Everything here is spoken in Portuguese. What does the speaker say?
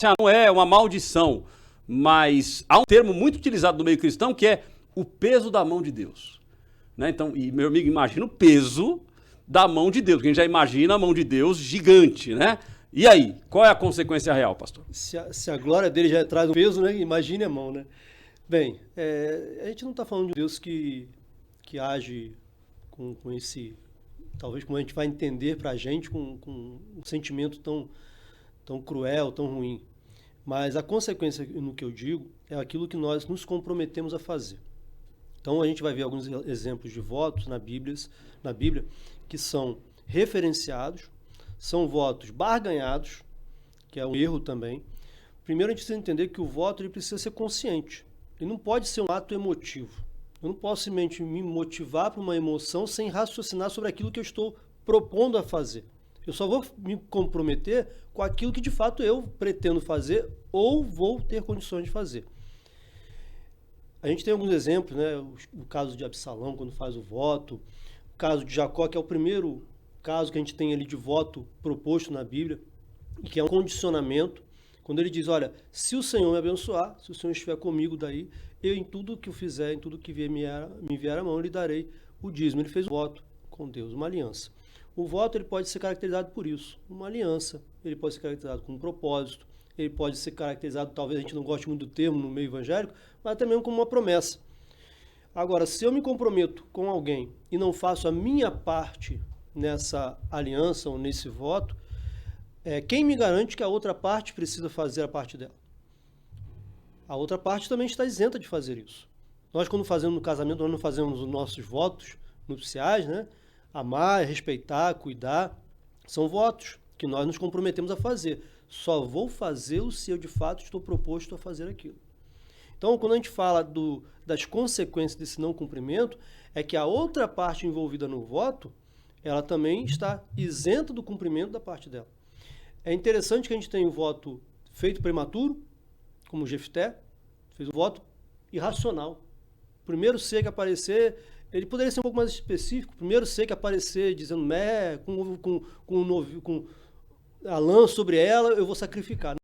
não é uma maldição, mas há um termo muito utilizado no meio cristão que é o peso da mão de Deus. Né? Então, e meu amigo, imagina o peso da mão de Deus, porque a gente já imagina a mão de Deus gigante, né? E aí, qual é a consequência real, pastor? Se a glória dele já traz um peso, né? Imagine a mão, né? Bem, a gente não está falando de Deus que age com esse, talvez como a gente vai entender para a gente, com um sentimento tão cruel, tão ruim. Mas a consequência no que eu digo é aquilo que nós nos comprometemos a fazer. Então a gente vai ver alguns exemplos de votos na Bíblia que são referenciados, são votos barganhados, que é um erro também. Primeiro a gente precisa entender que o voto ele precisa ser consciente. Ele não pode ser um ato emotivo. Eu não posso simplesmente me motivar por uma emoção sem raciocinar sobre aquilo que eu estou propondo a fazer. Eu só vou me comprometer com aquilo que de fato eu pretendo fazer ou vou ter condições de fazer. A gente tem alguns exemplos, né? O caso de Absalão, quando faz o voto, o caso de Jacó, que é o primeiro caso que a gente tem ali de voto proposto na Bíblia, e que é um condicionamento, quando ele diz, olha, se o Senhor me abençoar, se o Senhor estiver comigo daí, eu em tudo que eu fizer, em tudo que me vier a mão, eu lhe darei o dízimo. Ele fez um voto com Deus, uma aliança. O voto ele pode ser caracterizado por isso, uma aliança, ele pode ser caracterizado com um propósito, ele pode ser caracterizado, talvez a gente não goste muito do termo no meio evangélico, mas até mesmo como uma promessa. Agora, se eu me comprometo com alguém e não faço a minha parte nessa aliança ou nesse voto, quem me garante que a outra parte precisa fazer a parte dela? A outra parte também está isenta de fazer isso. Nós, quando fazemos no casamento, nós não fazemos os nossos votos nupciais, né? Amar, respeitar, cuidar, são votos que nós nos comprometemos a fazer. Só vou fazê-lo se eu de fato estou proposto a fazer aquilo. Então, quando a gente fala das consequências desse não cumprimento, é que a outra parte envolvida no voto, ela também está isenta do cumprimento da parte dela. É interessante que a gente tenha o voto feito prematuro, como Jefté, fez um voto irracional. O primeiro ser que aparecer, ele poderia ser um pouco mais específico, o primeiro ser que aparecer dizendo com a lã sobre ela, eu vou sacrificar.